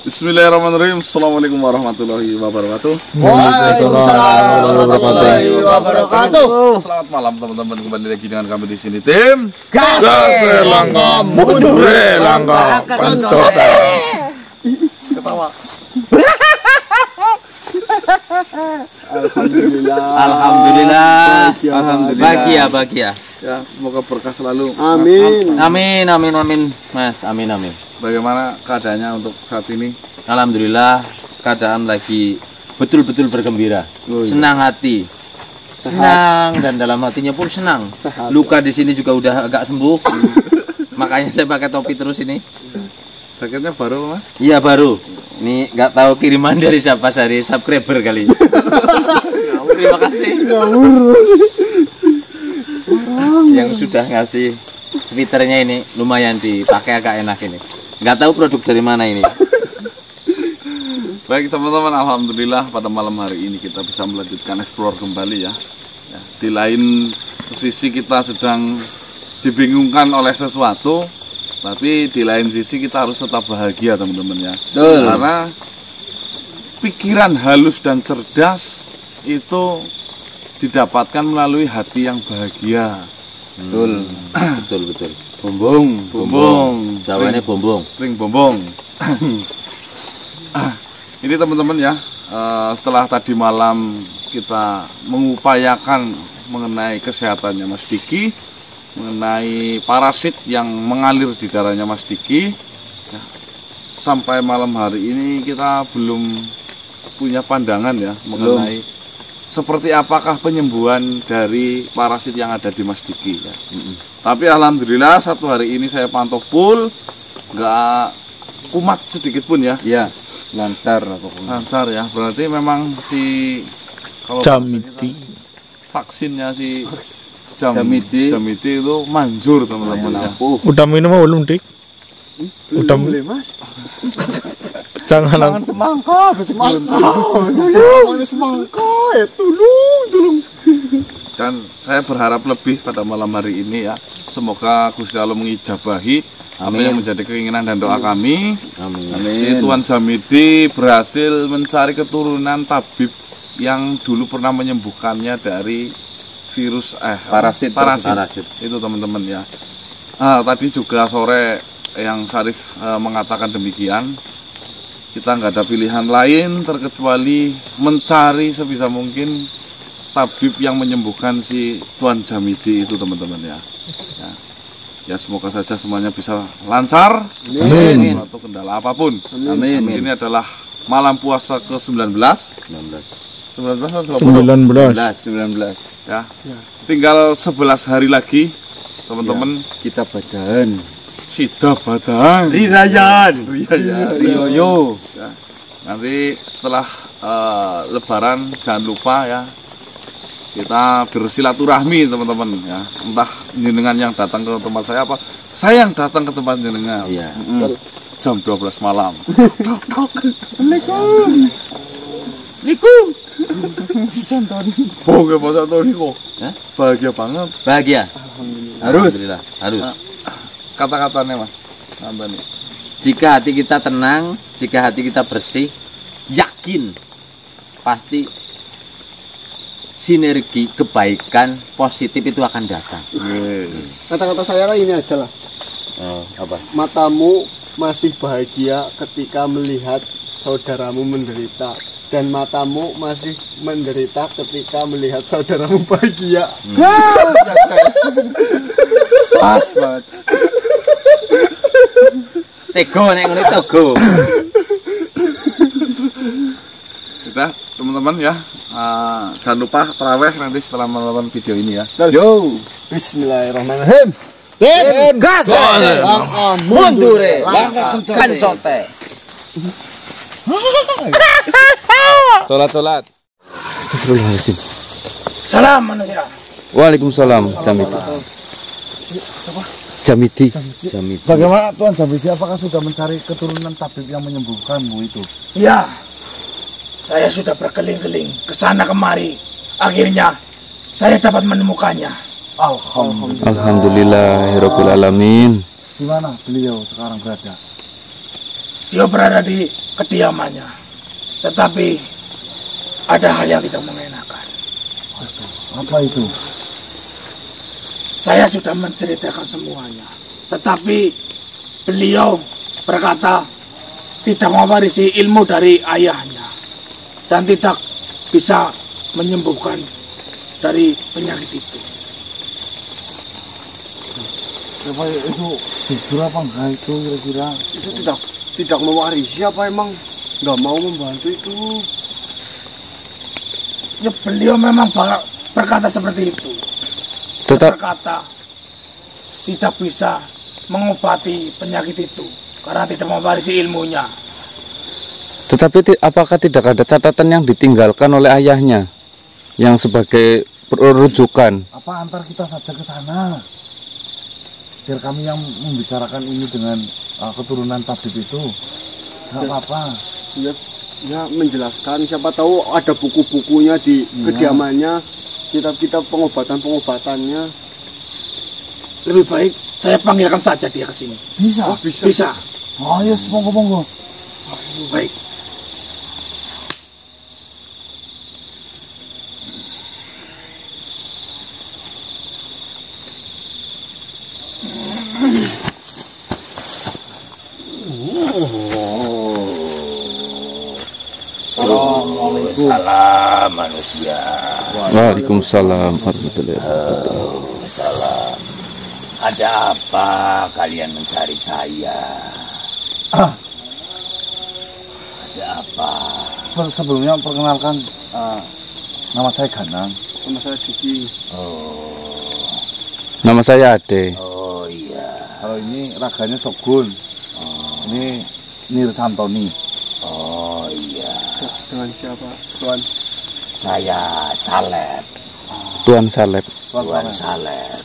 Bismillahirrahmanirrahim. Assalamualaikum warahmatullahi wabarakatuh. Waalaikumsalam warahmatullahi wabarakatuh. Selamat malam teman-teman, kembali lagi dengan kami di sini tim Gas langka mundur langka pencot. Ketawa. Alhamdulillah. Bahagia. Ya, semoga berkah selalu. Amin, Mas. Amin. Bagaimana keadaannya untuk saat ini? Alhamdulillah, keadaan lagi betul-betul bergembira. Oh, iya. Senang hati. Senang dan dalam hatinya pun senang. Sehat. Luka di sini juga udah agak sembuh. Makanya saya pakai topi terus ini. Jaketnya baru, Mas? Iya, baru. Ini nggak tahu kiriman dari siapa, dari subscriber kali. Terima kasih. Yang sudah ngasih sweaternya ini lumayan dipakai, agak enak ini. Nggak tahu produk dari mana ini. Baik teman-teman, alhamdulillah pada malam hari ini kita bisa melanjutkan explore kembali ya. Di lain sisi kita sedang dibingungkan oleh sesuatu, tapi di lain sisi kita harus tetap bahagia teman-teman ya. Betul. Karena pikiran halus dan cerdas itu didapatkan melalui hati yang bahagia. Betul. Bombong. Jawanya bombong. Ring bombong. Ini teman-teman ya, setelah tadi malam kita mengupayakan mengenai kesehatannya Mas Diki, mengenai parasit yang mengalir di darahnya Mas Diki, ya, sampai malam hari ini kita belum punya pandangan ya mengenai seperti apakah penyembuhan dari parasit yang ada di Mas Diki ya. Tapi alhamdulillah satu hari ini saya pantau full, nggak kumat sedikit pun ya. Iya, lancar Ya, berarti memang si kalau Jamidi. vaksinnya si Jamidi itu manjur teman-teman ya. Udah minum apa belum, Dik? Udah boleh Mas. Jangan Semangka ya, tolong. Dan saya berharap lebih pada malam hari ini ya. Semoga Gusti Allah mengijabahi apa yang menjadi keinginan dan doa kami. Si Tuan Jamidi berhasil mencari keturunan tabib yang dulu pernah menyembuhkannya dari virus parasit. Itu teman-teman ya. Tadi juga sore yang Syarif mengatakan demikian. Kita nggak ada pilihan lain terkecuali mencari sebisa mungkin tabib yang menyembuhkan si Tuan Jamidi itu teman-teman ya. Ya semoga saja semuanya bisa lancar. Amin. Atau kendala apapun. Amin. Ini adalah malam puasa ke-19. 19 atau 19. ya. Tinggal 11 hari lagi teman-teman Kita badan. Sida badan Riyoyo. ya. Nanti setelah lebaran jangan lupa ya kita bersilaturahmi teman-teman ya. Entah jenengan yang datang ke tempat saya apa saya yang datang ke tempat jenengan. Iya. Jam 12 malam. Assalamualaikum. Oke, Pak Tony kok. Hah? Bahagia banget. Bahagia. Harus. Kata-katanya Mas. Apa nih? Jika hati kita tenang, jika hati kita bersih, yakin pasti sinergi kebaikan positif itu akan datang. Kata-kata saya lah ini aja lah. Apa? Matamu masih bahagia ketika melihat saudaramu menderita, dan matamu masih menderita ketika melihat saudaramu bahagia. Pas banget. Tego nek ngene tego. Sudah teman-teman ya. Jangan lupa tarawih nanti setelah menonton video ini ya. Yo, Bismillahirrahmanirrahim. Gas. Mundur. Kan sote. Salat. Astagfirullahaladzim. Salam manusia. Waalaikumsalam. Jamidi. Bagaimana Tuan Jamidi? Apakah sudah mencari keturunan tabib yang menyembuhkanmu itu? Ya, saya sudah berkeliling-keliling ke sana kemari. Akhirnya saya dapat menemukannya. Alhamdulillahirabbil alamin. Di mana beliau sekarang berada? Dia berada di kediamannya. Tetapi ada hal yang tidak mengenakan. Apa itu? Saya sudah menceritakan semuanya. Tetapi beliau berkata tidak mewarisi ilmu dari ayahnya. Dan tidak bisa menyembuhkan dari penyakit itu. Apa itu jujur apa enggak itu kira-kira? Itu tidak mewarisi apa emang nggak mau membantu itu? Ya, beliau memang berkata seperti itu. Tetap Berkata tidak bisa mengobati penyakit itu karena tidak mewarisi ilmunya. Tetapi apakah tidak ada catatan yang ditinggalkan oleh ayahnya yang sebagai rujukan? Apa antar kita saja ke sana? Biar kami yang membicarakan ini dengan keturunan tabib itu. Enggak apa-apa. Ya menjelaskan, siapa tahu ada buku-bukunya di kediamannya, kitab-kitab pengobatan-pengobatannya. Lebih baik saya panggilkan saja dia ke sini. Bisa? Oh, bisa. Bisa. Oh ya, monggo-monggo. Baik. Salam manusia. Waalaikumsalam warahmatullahi wabarakatuh. Salam. Ada apa kalian mencari saya? Ada apa? Sebelumnya perkenalkan, nama saya Ganang. Sama saya Diki. Nama saya Ade. Oh iya. Kalau ini raganya Sogun. Ini Nirsantoni. Oh iya. Dengan siapa, Tuan? Saya Salep. Tuan Salep. Tuan Salep.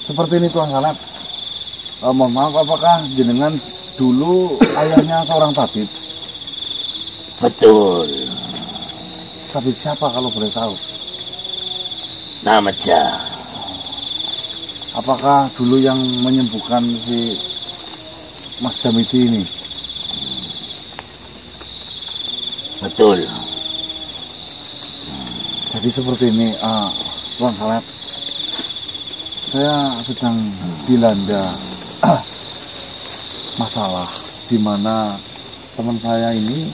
Seperti ini Tuan Salep. Mohon maaf, apakah jenengan dulu ayahnya seorang tabib? Betul. Tabib siapa kalau boleh tahu? Nama Jah. Apakah dulu yang menyembuhkan si Mas Jamidi ini? Betul. Jadi seperti ini, Tuan Salep. Saya sedang dilanda masalah di mana teman saya ini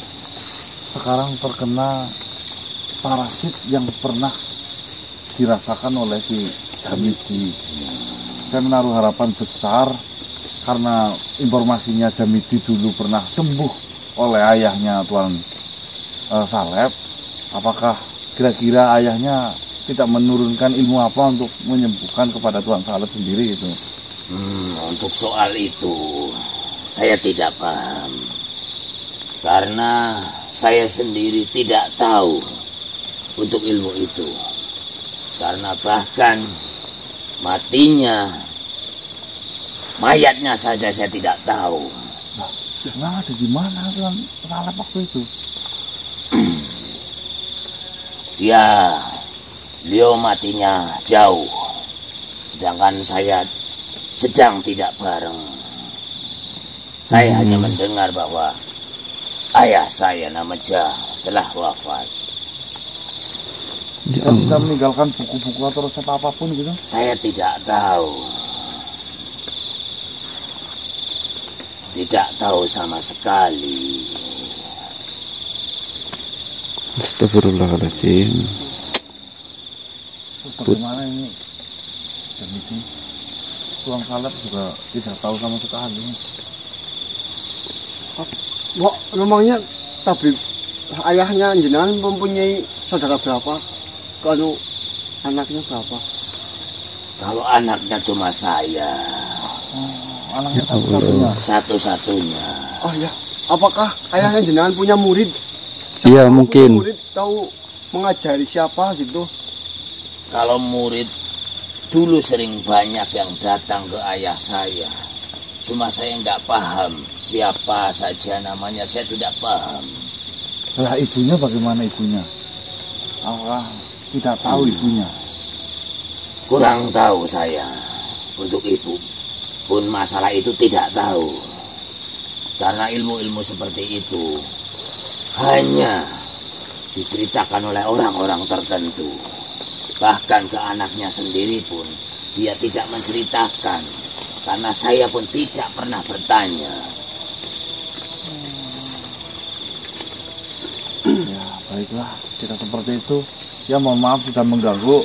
sekarang terkena parasit yang pernah dirasakan oleh si Jamidi. Saya menaruh harapan besar karena informasinya Jamidi dulu pernah sembuh oleh ayahnya Tuan Salep. Apakah kira-kira ayahnya tidak menurunkan ilmu apa untuk menyembuhkan kepada Tuan Salep sendiri itu? Untuk soal itu saya tidak paham. Karena saya sendiri tidak tahu untuk ilmu itu. Karena bahkan matinya, mayatnya saja saya tidak tahu. Nah, ada di mana Tuan Salep waktu itu? Ya, beliau matinya jauh. Sedangkan saya sedang tidak bareng. Saya hanya mendengar bahwa ayah saya nama Jah telah wafat. Dan tidak meninggalkan buku-buku atau resep apapun gitu? Saya tidak tahu. Tidak tahu sama sekali. Astagfirullahaladzim. Bagaimana ini? Jamidi, Tuan Salep juga tidak tahu sama sekali. Memangnya tabib ayahnya jenengan mempunyai saudara berapa? Kalau anaknya berapa? Kalau anaknya cuma saya. Anaknya satu-satunya. Satu-satunya. Oh ya, apakah ayahnya jenengan punya murid? Iya mungkin. Murid tahu mengajari siapa gitu? Kalau murid dulu sering banyak yang datang ke ayah saya. Cuma saya nggak paham siapa saja namanya, saya tidak paham. Lah ibunya bagaimana ibunya? Apakah tidak tahu ibunya? Kurang tahu saya. Untuk ibu pun masalah itu tidak tahu. Karena ilmu-ilmu seperti itu hanya diceritakan oleh orang-orang tertentu. Bahkan ke anaknya sendiri pun dia tidak menceritakan. Karena saya pun tidak pernah bertanya. Ya, baiklah, jika seperti itu. Ya, mohon maaf sudah mengganggu.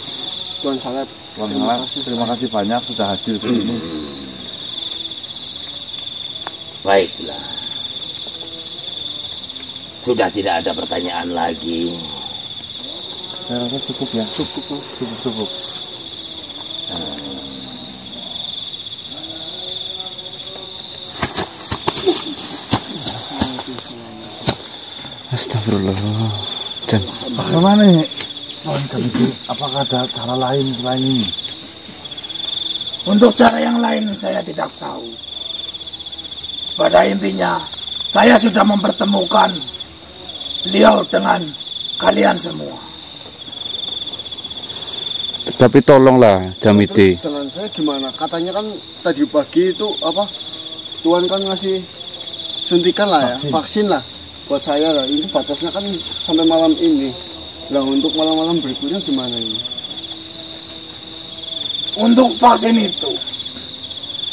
Tuan Salep, Terima kasih banyak sudah hadir di sini. Baiklah. Sudah tidak ada pertanyaan lagi. Saya rasa cukup ya. Cukup. Astagfirullah. Dan Bagaimana ini? Tuan Jamidi, apakah ada cara lain selain ini? Untuk cara yang lain saya tidak tahu. Pada intinya, saya sudah mempertemukan beliau dengan kalian semua. tapi tolonglah Jamidi. Terus dengan saya gimana? Katanya kan tadi pagi itu apa? Tuan kan ngasih suntikan lah ya, vaksin lah buat saya lah. Ini batasnya kan sampai malam ini. Nah, untuk malam-malam berikutnya gimana ini? Untuk vaksin itu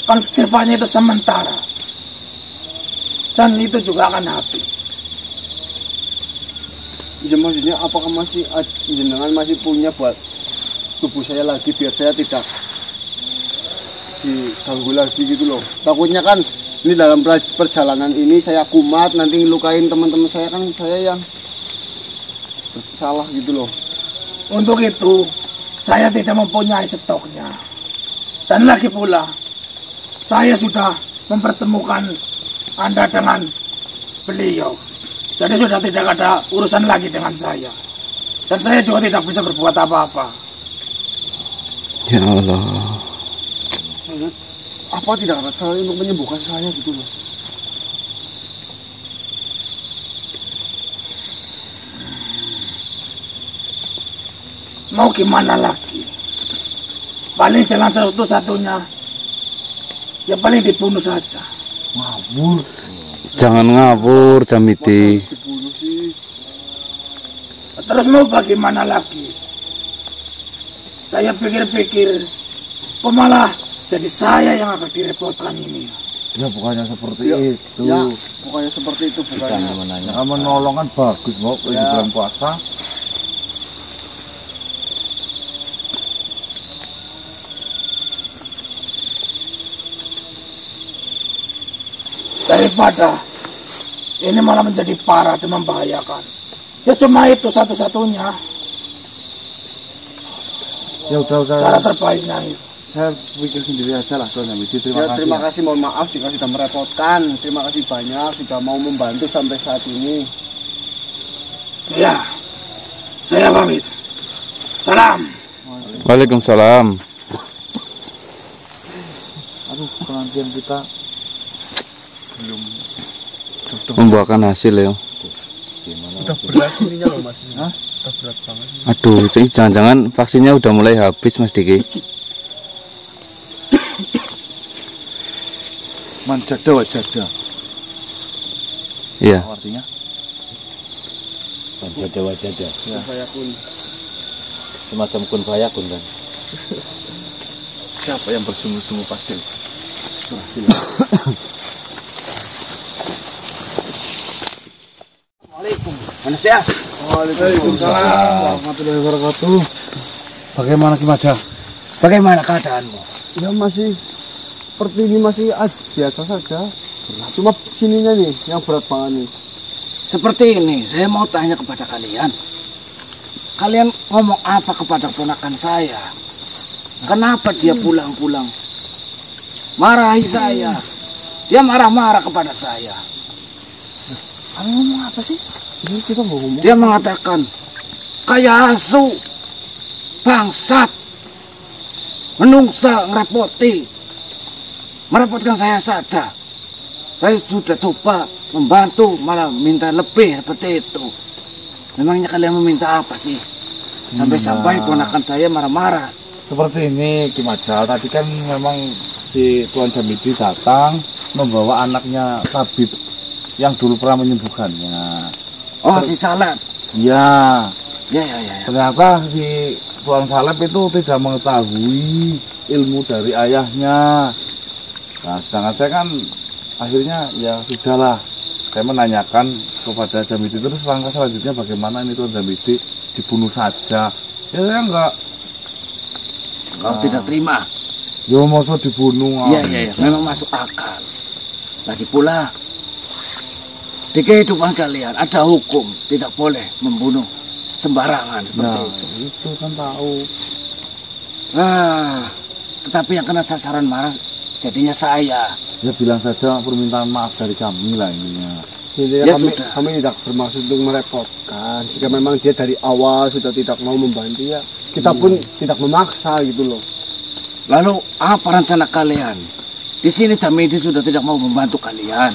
kan sifatnya itu sementara dan itu juga akan habis. Ya maksudnya apakah jenengan masih punya buat tubuh saya lagi biar saya tidak diganggu lagi gitu loh. Takutnya kan ini dalam perjalanan ini saya kumat nanti ngelukain teman-teman saya, kan saya yang salah gitu loh. Untuk itu saya tidak mempunyai stoknya. Dan lagi pula saya sudah mempertemukan Anda dengan beliau. Jadi sudah tidak ada urusan lagi dengan saya. Dan saya juga tidak bisa berbuat apa-apa. Ya Allah. Apa tidak ada cara untuk menyembuhkan saya gitu loh? Mau gimana lagi? Paling jalan satu-satunya ya paling dibunuh saja. Ngawur. Jangan ngawur Jamidi. Dibunuh sih. Terus mau bagaimana lagi? Saya pikir-pikir kok malah jadi saya yang akan direpotkan ini. Ya bukannya seperti itu. Ya, pokoknya seperti itu bukannya. Nah, menolong kan bagus, Mbok, di bulan puasa. Daripada ini malah menjadi parah dan membahayakan. Ya cuma itu satu-satunya Ya udah. cara terbaiknya itu. Saya pikir sendiri aja lah Tuan Jamidi. Terima kasih, mohon maaf jika sudah merepotkan. Terima kasih banyak sudah mau membantu sampai saat ini. Ya, saya pamit. Salam. Waalaikumsalam. Aduh, penantian kita Membuahkan hasil ya. Udah berat ininya loh Mas. Hah? Udah berat banget. Aduh, jangan-jangan vaksinnya udah mulai habis Mas Diki. manjada wajada. Iya. Artinya? Manjada wajada. Ya. Semacam kun fayakun kan. Siapa yang bersungguh-sungguh pasti? Assalamualaikum. Manusia. Waalaikumsalam warahmatullahi wabarakatuh. Bagaimana Ki Maja? Bagaimana keadaanmu? Ya masih seperti ini, masih biasa saja. Cuma sininya nih yang berat banget nih. Seperti ini, saya mau tanya kepada kalian. Kalian ngomong apa kepada ponakan saya? Kenapa dia pulang-pulang marahi saya? Dia marah-marah kepada saya. Kamu ngomong apa sih? Ini kita mau ngomong. Dia mengatakan, kayak asu, bangsat, menungsa, merepotkan saya saja. Saya sudah coba membantu, malah minta lebih seperti itu. Memangnya kalian meminta apa sih? Sampai-sampai ponakan saya marah-marah. Seperti ini Ki Maja, tadi kan memang si Tuan Jamidi datang membawa anaknya tabib yang dulu pernah menyembuhkannya. Oh, si Salep. Iya. Ya. Ternyata si Tuan Salep itu tidak mengetahui ilmu dari ayahnya. Nah, sedangkan saya kan akhirnya ya sudahlah. Saya menanyakan kepada Jamidi terus langkah selanjutnya bagaimana ini Tuan Jamidi dibunuh saja. Ya saya enggak. Kau tidak terima. Ya masa dibunuh. Iya, memang masuk akal. Lagi pula di kehidupan kalian ada hukum tidak boleh membunuh sembarangan seperti itu. Itu kan tahu. Tetapi yang kena sasaran marah jadinya saya. Ya bilang saja permintaan maaf dari kami lah ininya. Jadi Ya kami tidak bermaksud untuk merepotkan. Jika memang dia dari awal sudah tidak mau membantu ya, kita pun tidak memaksa gitu loh. Lalu apa rencana kalian? Di sini Jamidi sudah tidak mau membantu kalian.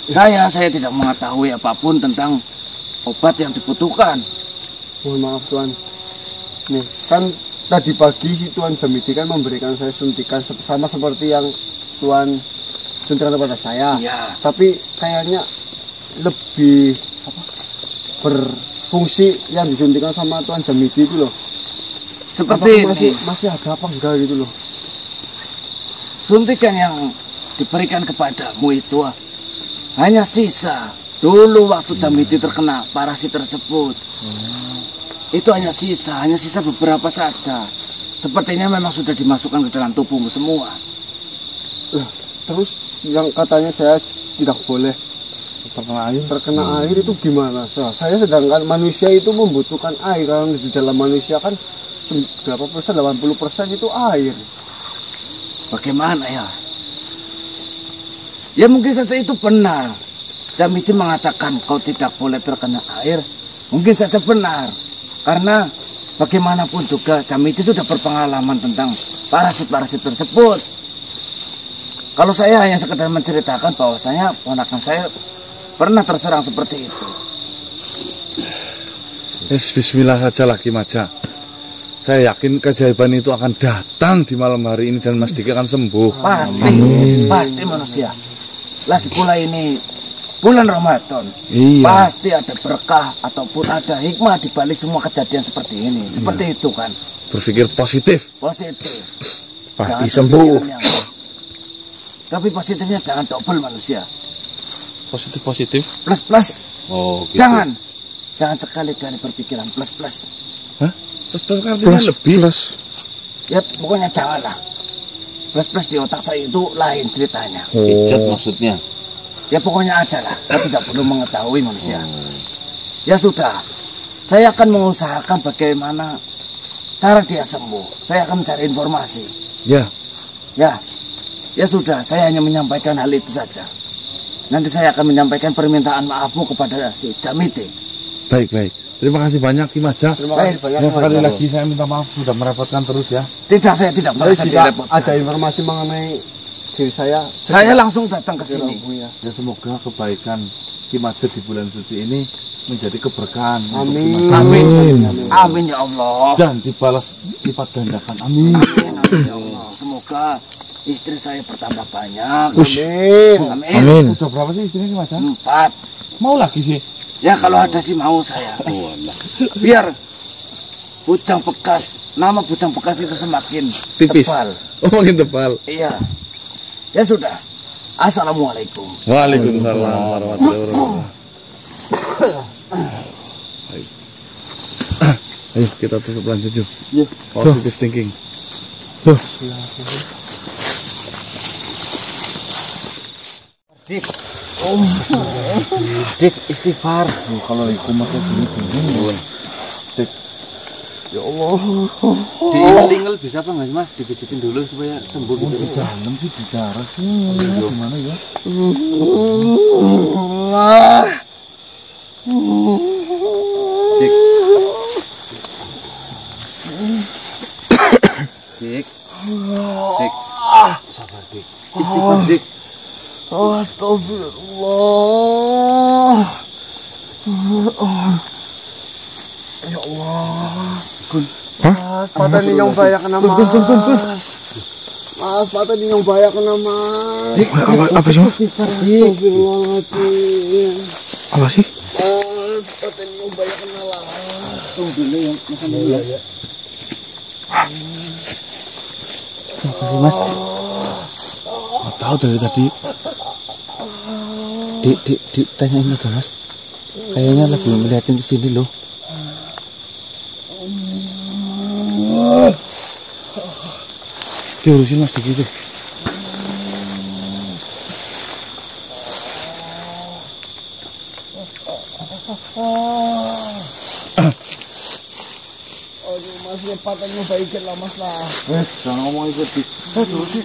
Saya tidak mengetahui apapun tentang obat yang dibutuhkan. Mohon maaf Tuan. Nih, kan tadi pagi si Tuan Jamidi kan memberikan saya suntikan sama seperti yang Tuan suntikan kepada saya. Ya. Tapi kayaknya lebih berfungsi yang disuntikan sama Tuan Jamidi itu loh. Seperti Apakah ini. masih ada apa enggak gitu loh. Suntikan yang diberikan kepadamu itu hanya sisa dulu waktu Jamidi terkena parasit tersebut. Itu hanya sisa beberapa saja. Sepertinya memang sudah dimasukkan ke dalam tubuhmu semua. Terus yang katanya saya tidak boleh terkena air itu gimana? Saya sedangkan manusia itu membutuhkan air. Kalau di dalam manusia kan berapa persen? 80% itu air. Bagaimana ya? Ya mungkin saja itu benar. Jamidi mengatakan kau tidak boleh terkena air. Mungkin saja benar. Karena bagaimanapun juga Jamidi sudah berpengalaman tentang parasit-parasit tersebut. Kalau saya hanya sekedar menceritakan bahwasanya ponakan saya pernah terserang seperti itu. Bismillah saja lagi Maja. Saya yakin keajaiban itu akan datang di malam hari ini dan Mas Diki akan sembuh. Pasti manusia. Lagi pula ini bulan Ramadan. Iya. Pasti ada berkah ataupun ada hikmah di balik semua kejadian seperti ini. Seperti itu kan. Berpikir positif. Positif. Pasti Jangan sembuh. Tapi positifnya jangan double manusia. Positif. Plus. Oh, gitu. Jangan sekali-kali berpikiran plus. Hah? Plus artinya lebih. Ya pokoknya janganlah. Plus di otak saya itu lain ceritanya. Pijat maksudnya. Ya pokoknya ada lah. Kita tidak perlu mengetahui manusia. Ya sudah. Saya akan mengusahakan bagaimana cara dia sembuh. Saya akan mencari informasi. Ya. Ya sudah. Saya hanya menyampaikan hal itu saja. Nanti saya akan menyampaikan permintaan maafmu kepada si Jamidi. Baik. Terima kasih banyak Ki Maja. Terima kasih banyak. Ya, sekali lagi saya minta maaf sudah merepotkan terus ya. Tidak, saya tidak merasa Jika direpotkan. ada informasi mengenai diri saya langsung datang ke sini. Ya semoga kebaikan Ki Maja di bulan suci ini menjadi keberkahan. Amin ya Allah. Dan dibalas lipat gandakan. Amin. Amin ya Allah. Semoga istri saya bertambah banyak. Amin. Udah berapa sih istrinya Ki Maja? 4. Mau lagi sih? Ya kalau ada sih mau saya. Biar nama bujang bekas itu semakin Tipis. tebal. Oh, makin tebal. Iya. Ya sudah. Assalamualaikum. Waalaikumsalam warahmatullahi wabarakatuh. Ayo kita tutup lanjut yuk. Positive thinking. Dik istighfar. Kalau iku mah gini. ya Allah. Diingal bisa apa nggak Mas? Dipijitin dulu supaya sembuh gitu. Di dalam sih di darah sih. Gimana ya? Dik. Sabar Dik. Istighfar Dik. Astagfirullah. Ya Allah. Mas, patah nih yang banyak kena mas. Mas, patah nih yang banyak kena mas. Apa sih, Mas? Astagfirullahaladzim. Apa sih? Seperti ini banyak kenalan. Tunggu dulu ya, makan dulu ya. Apa sih, Mas? Nggak tahu dari tadi. Tanyain aja, Mas. Kayaknya lagi ngeliatin ke sini loh. Diurusin, Mas, dikit. Aduh, Mas, patahnya baikin lah, Mas lah. Jangan ngomong itu di. Sih.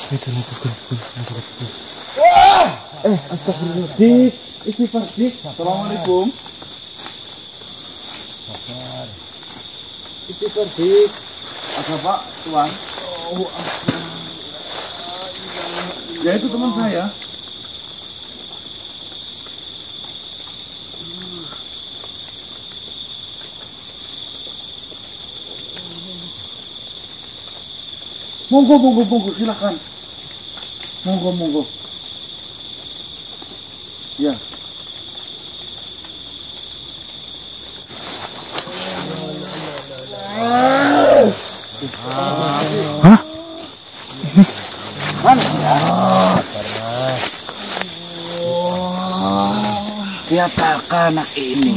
Itu nih, Astagfirullah. Dik, istighfar, Dik. Assalamualaikum. Istighfar, Dik. Ada Pak, Tuan. Ya itu teman saya. Monggo, silakan. Monggo. Ya. Hah? Siapakah anak ini?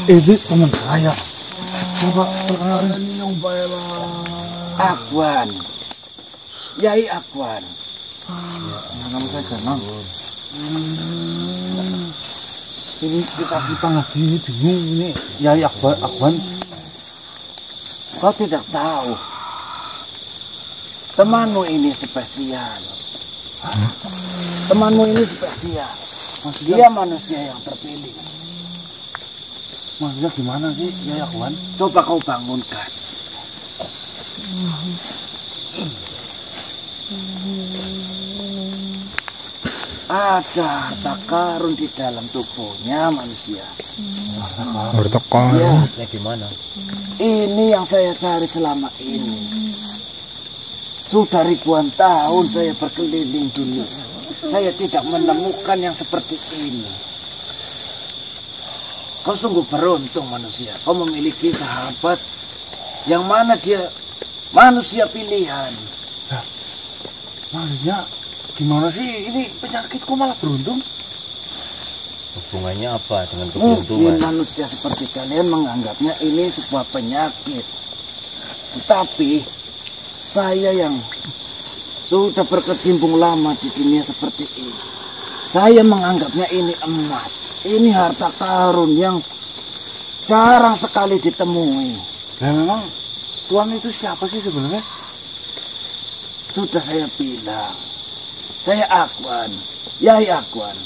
Ini teman saya. Coba perkenalkan. Akwan. Yai Akwan. Nama saya Ganang. Ini kita lagi ini bingung ini. Yai Akwan. Kau tidak tahu. Temanmu ini spesial. Temanmu ini spesial. Dia manusia yang terpilih. Maksudnya gimana sih Yai Akwan? Coba kau bangunkan. Ada harta karun di dalam tubuhnya manusia. Harta karun. Ya, gimana? Ini yang saya cari selama ini. Sudah ribuan tahun saya berkeliling dunia. Saya tidak menemukan yang seperti ini. Kau sungguh beruntung manusia. Kau memiliki sahabat yang mana dia manusia pilihan. Maksudnya gimana sih ini penyakitku malah beruntung? Hubungannya apa dengan Mungkin keberuntungan? manusia seperti kalian menganggapnya ini sebuah penyakit. Tetapi saya yang sudah berkecimpung lama di dunia seperti ini, saya menganggapnya ini emas. Ini harta karun yang jarang sekali ditemui. Ya memang Tuan itu siapa sih sebenarnya? Sudah saya bilang, saya Akwan, Yai Akwan.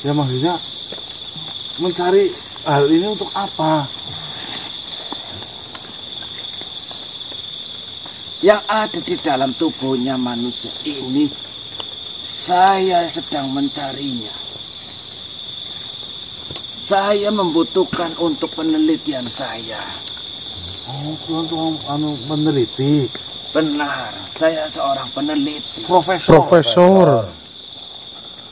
Ya maksudnya mencari hal ini untuk apa? Yang ada di dalam tubuhnya manusia ini, saya sedang mencarinya. Saya membutuhkan untuk penelitian saya. Oh, Tuan meneliti. Benar, saya seorang peneliti. Profesor.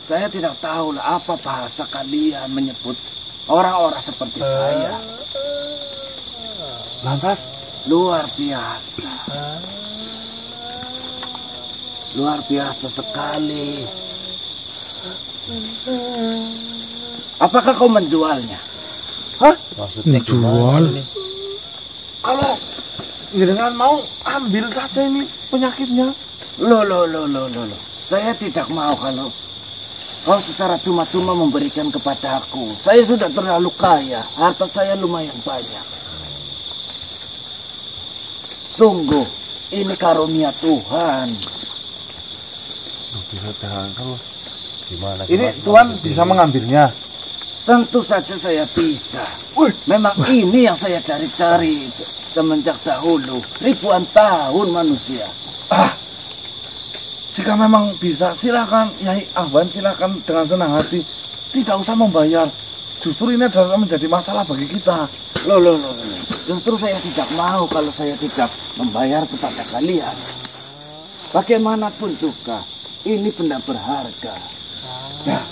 Saya tidak tahu lah apa bahasa kalian menyebut orang-orang seperti saya. Lantas Luar biasa. Luar biasa sekali. Apakah kau menjualnya? Maksudnya Menjual. gimana ini? kalau jenengan mau ambil saja ini penyakitnya. Loh. Saya tidak mau kalau kau secara cuma-cuma memberikan kepadaku. Saya sudah terlalu kaya. Harta saya lumayan banyak. Sungguh, ini karunia Tuhan. Gimana? Ini Tuan bisa mengambilnya. Tentu saja saya bisa. Memang ini yang saya cari-cari semenjak dahulu. Ribuan tahun manusia. Jika memang bisa, silakan Yai Akwan, silakan dengan senang hati. Tidak usah membayar. Justru ini adalah menjadi masalah bagi kita. Loh. Justru saya tidak mau kalau saya tidak membayar kepada kalian. Bagaimanapun juga, ini benda berharga. Ya,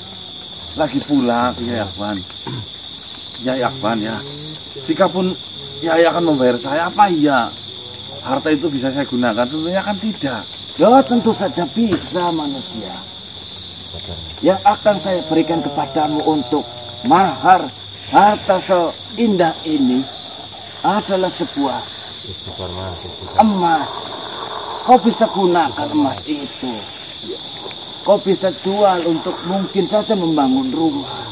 lagi pula Kiai Akban. Kiai Akban ya. Jikapun Kiai akan membayar saya, apa iya harta itu bisa saya gunakan? Tentunya kan tidak. Ya tentu saja bisa manusia. Yang akan saya berikan kepadamu untuk mahar harta seindah ini adalah sebuah emas. Kau bisa gunakan emas itu. Kau bisa jual untuk mungkin saja membangun rumah.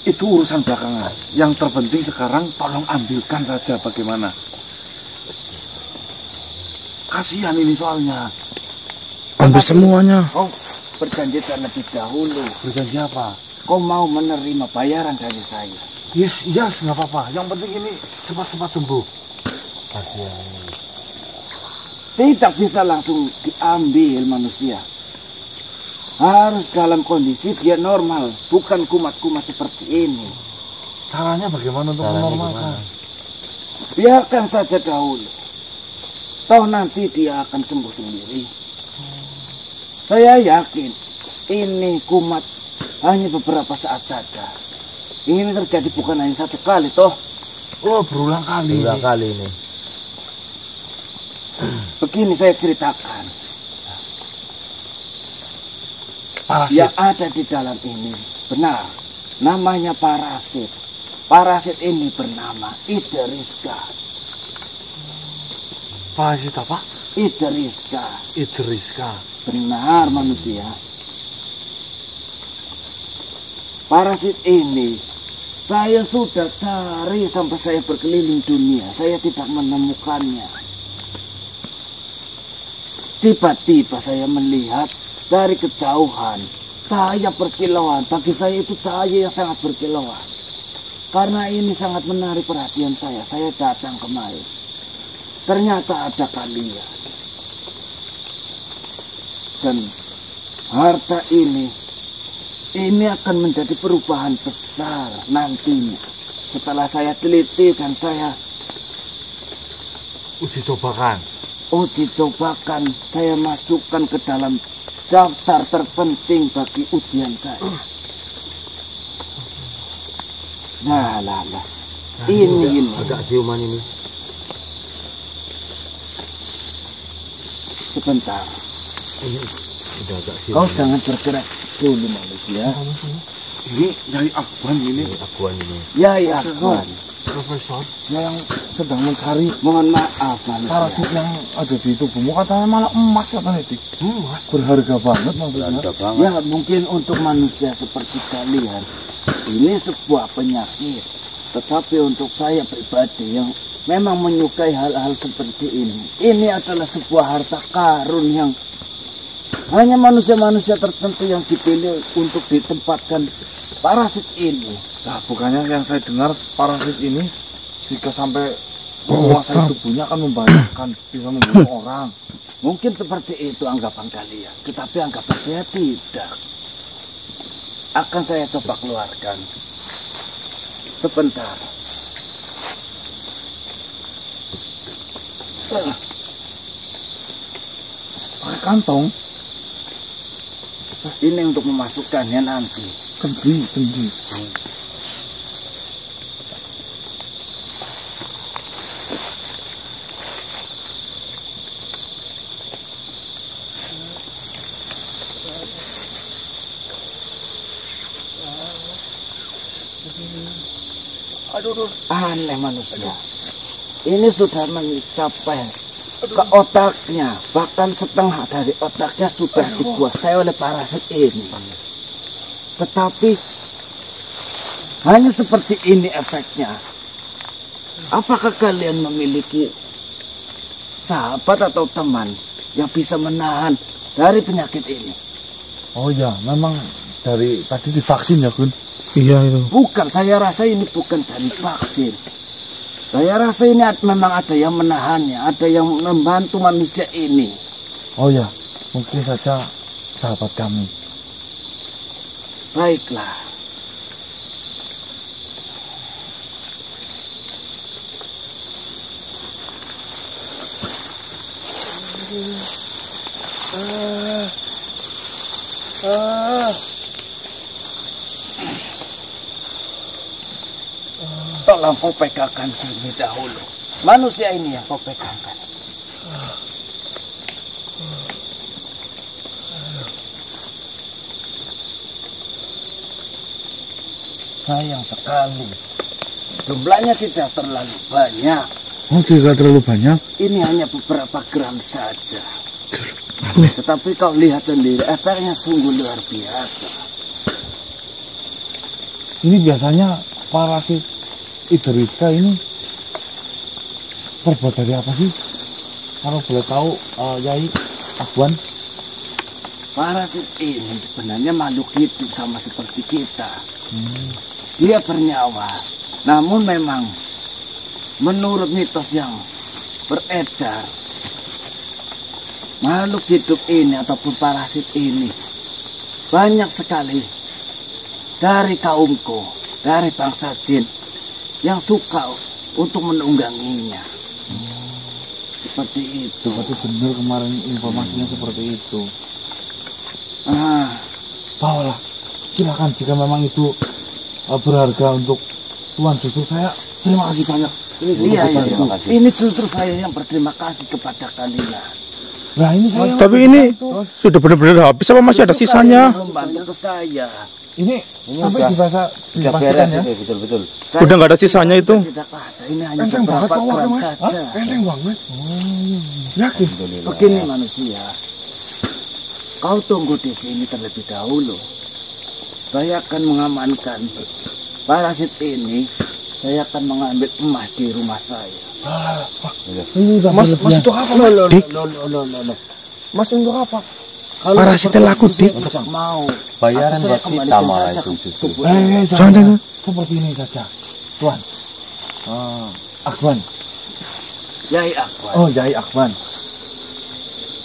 Itu urusan belakangan. Yang terpenting sekarang tolong ambilkan saja bagaimana. Kasihan ini soalnya. Ambil semuanya. Kau berjanji terlebih dahulu. Berjanji apa? Kau mau menerima bayaran dari saya. Yes, nggak apa-apa. Yang penting ini cepat-cepat sembuh. Kasihan. Tidak bisa langsung diambil manusia. Harus dalam kondisi dia normal, bukan kumat-kumat seperti ini. Caranya bagaimana untuk menormalkan? Biarkan saja dahulu. Toh nanti dia akan sembuh sendiri. Saya yakin ini kumat hanya beberapa saat saja. Ini terjadi bukan hanya satu kali, toh. Oh, berulang kali. Berulang kali ini. Begini saya ceritakan. Parasit. Yang ada di dalam ini benar. Namanya parasit. Parasit ini bernama Idriska. Parasit apa? Idriska. Idriska. Benar manusia. Parasit ini saya sudah cari sampai saya berkeliling dunia. Saya tidak menemukannya. Tiba-tiba saya melihat dari kejauhan cahaya berkilauan. Bagi saya itu cahaya yang sangat berkilauan. Karena ini sangat menarik perhatian saya. Saya datang kemari. Ternyata ada kalian. Dan harta ini akan menjadi perubahan besar nantinya. Setelah saya teliti dan saya uji cobakan, saya masukkan ke dalam daftar terpenting bagi ujian saya. Nah. Ini agak siuman ini. Sebentar. Udah agak siuman. Kau jangan bergerak dulu manusia. ini Yai Akban ini. Yai Akban. Profesor yang sedang mencari. Mohon maaf manusia. Parasit yang ada di tubuhmu katanya malah emas katanya, Dik. Emas berharga banget maksudnya. Ya mungkin untuk manusia seperti kalian ini sebuah penyakit. Tetapi untuk saya pribadi yang memang menyukai hal-hal seperti ini adalah sebuah harta karun yang hanya manusia-manusia tertentu yang dipilih untuk ditempatkan parasit ini. Nah, bukannya yang saya dengar parasit ini jika sampai menguasai tubuhnya akan membahayakan, bisa membunuh orang. Mungkin seperti itu anggapan kalian, tetapi anggapan saya tidak. Akan saya coba keluarkan. Sebentar. Pakai kantong. Ini untuk memasukkannya nanti. Kendi. Aneh manusia. Ini sudah mencapai ke otaknya. Bahkan setengah dari otaknya sudah dikuasai oleh parasit ini. Tetapi hanya seperti ini efeknya. Apakah kalian memiliki sahabat atau teman yang bisa menahan dari penyakit ini? Oh ya, memang dari tadi divaksin ya, Gun? Iya itu. Bukan, saya rasa ini bukan dari vaksin. Saya rasa ini memang ada yang menahannya, ada yang membantu manusia ini. Oh ya, mungkin saja sahabat kami. Baiklah. Tolong kau pegangkan terlebih dahulu. Manusia ini yang kau pegangkan. Sayang sekali. Jumlahnya tidak terlalu banyak. Oh, tidak terlalu banyak. Ini hanya beberapa gram saja. Tetapi kau lihat sendiri, efeknya sungguh luar biasa. Ini biasanya parasit Idriska ini terbuat dari apa sih? Kalau boleh tahu, Yai Akwan. Parasit ini sebenarnya makhluk hidup sama seperti kita. Dia bernyawa, namun memang menurut mitos yang beredar, makhluk hidup ini ataupun parasit ini banyak sekali dari kaumku, dari bangsa jin yang suka untuk menungganginya. Seperti itu. Seperti benar kemarin informasinya seperti itu. Bawalah, silakan jika memang itu berharga untuk Tuan. Justru saya terima kasih banyak. Iya. Ini justru saya yang berterima kasih kepada kalian. Nah, ini saya. Tapi ini sudah benar-benar habis apa masih ada sisanya? Membantu ke saya. Ini sampai dipastikan ya. Betul. Udah nggak ada sisanya itu. Tidak ada. Ini hanya beberapa gram saja. Enteng banget. Yakin? Begini manusia, kau tunggu di sini terlebih dahulu. Saya akan mengamankan parasit ini. Saya akan mengambil emas di rumah saya. Mas untuk apa? Dik. Mas untuk apa? Kalau Parasitnya laku, Dik. mau Bayaran atau saya buat kita kembalikan malah saja itu ke justru. tubuh. Jangan. Seperti ini saja, Tuan. Akwan. Yai Akwan. Oh, Yai Akwan.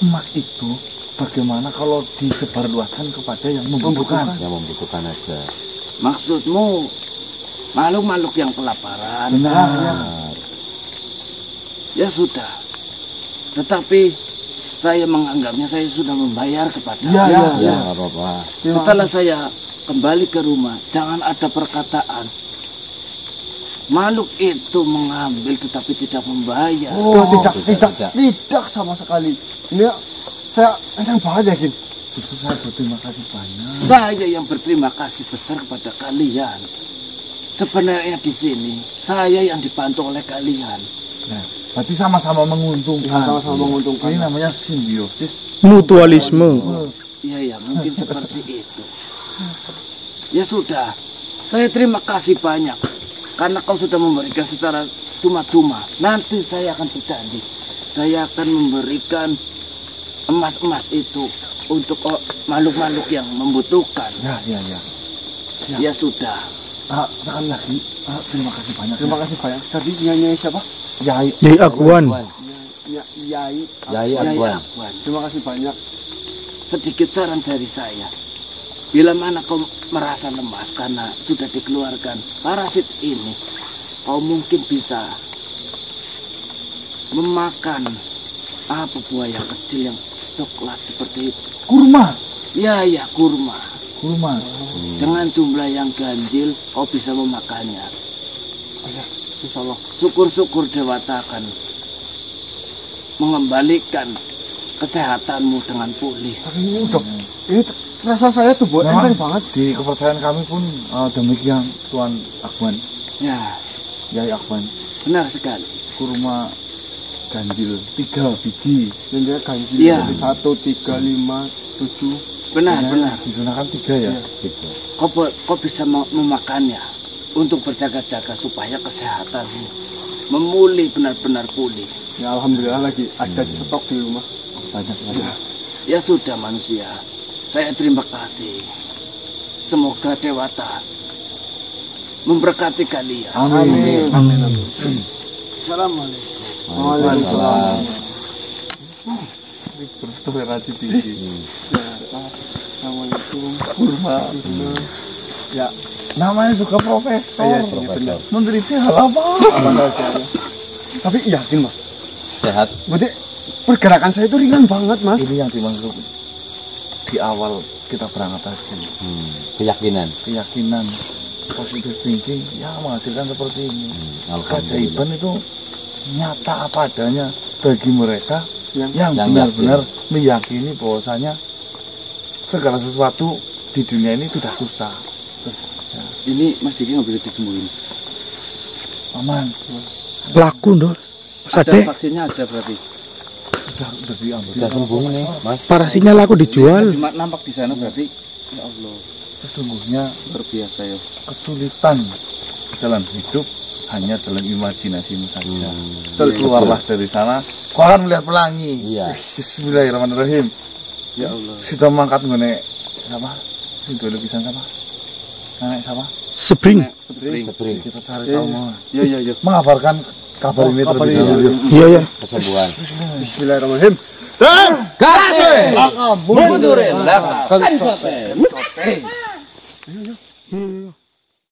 Emas itu bagaimana kalau disebarluaskan kepada yang membutuhkan? Yang membutuhkan aja. Maksudmu makhluk-makhluk yang kelaparan? Benar. Ya sudah. Tetapi saya menganggapnya saya sudah membayar kepada Ya, nggak apa-apa. Setelah saya kembali ke rumah, jangan ada perkataan makhluk itu mengambil tetapi tidak membayar. Tidak sama sekali. Ini saya enak banget yakin. Justru saya berterima kasih banyak. Saya yang berterima kasih besar kepada kalian. Sebenarnya di sini saya yang dibantu oleh kalian. Nah, berarti sama-sama menguntungkan. Sama-sama menguntungkan. Ini namanya simbiosis. Mutualisme. Ya, mungkin seperti itu. Ya sudah, saya terima kasih banyak karena kau sudah memberikan secara cuma-cuma. Nanti saya akan berjanji, saya akan memberikan emas-emas itu untuk makhluk-makhluk yang membutuhkan. Ya. Ya sudah. Sekali lagi, terima kasih banyak. Terima kasih banyak. Tadi nyanyi siapa? Yai Akwan. Yai Akwan. Terima kasih banyak. Sedikit saran dari saya. Bila mana kau merasa lemas karena sudah dikeluarkan parasit ini, kau mungkin bisa memakan buah yang kecil yang coklat seperti itu. Kurma. Ya, kurma. Dengan jumlah yang ganjil, kau bisa memakannya. Insya Allah. Syukur-syukur Dewata akan mengembalikan kesehatanmu dengan pulih. Tapi ini udah, ini rasa saya tuh buat enteng banget. Di kepercayaan kami pun demikian, Tuan Akwan. Ya, Yai Akwan. benar sekali. Kurma ganjil 3 biji. Dan dia ganjil. Iya. Jadi 1, 3, 5, 7. Benar. Digunakan 3 ya. Kau bisa memakannya untuk berjaga-jaga supaya kesehatanmu memulih, benar-benar pulih. Ya alhamdulillah lagi ada stok di rumah. Banyak. Ya sudah manusia, saya terima kasih. Semoga Dewata memberkati kalian. Amin. Assalamualaikum. Waalaikumsalam. Terus toleransi tinggi. Assalamualaikum. Kurma. Ya, namanya juga profesor. Iya, benar. Meneliti hal apa? Tapi yakin Mas. Sehat. Berarti pergerakan saya itu ringan banget, Mas. Ini yang dimaksud di awal kita berangkat tadi. Keyakinan. Positive thinking ya menghasilkan seperti ini. Keajaiban itu nyata apa adanya bagi mereka yang benar-benar meyakini bahwasanya segala sesuatu di dunia ini tidak susah. Ini Mas Diki nggak bisa disembuhin. Aman. Laku Ndor. Ada Sade. vaksinnya ada berarti. Sudah diambil. Sudah sembuh nih, Mas. Parasinya laku dijual. Cuma nampak di sana berarti. Ya Allah, Sesungguhnya luar biasa ya. kesulitan dalam hidup hanya dalam imajinasimu saja. Keluarlah dari sana, kau akan melihat pelangi. Iya. Bismillahirrahmanirrahim. Ya Allah. Sudah mengangkat ngene apa? Sing dulu lukisan apa? Nenek siapa? Spring. Spring. Kita cari tahu mau. Iya. Mengabarkan kabar ini terlebih dahulu. Iya. Kesembuhan. Bismillahirrahmanirrahim. Kasih. Mundurin. Kan Kan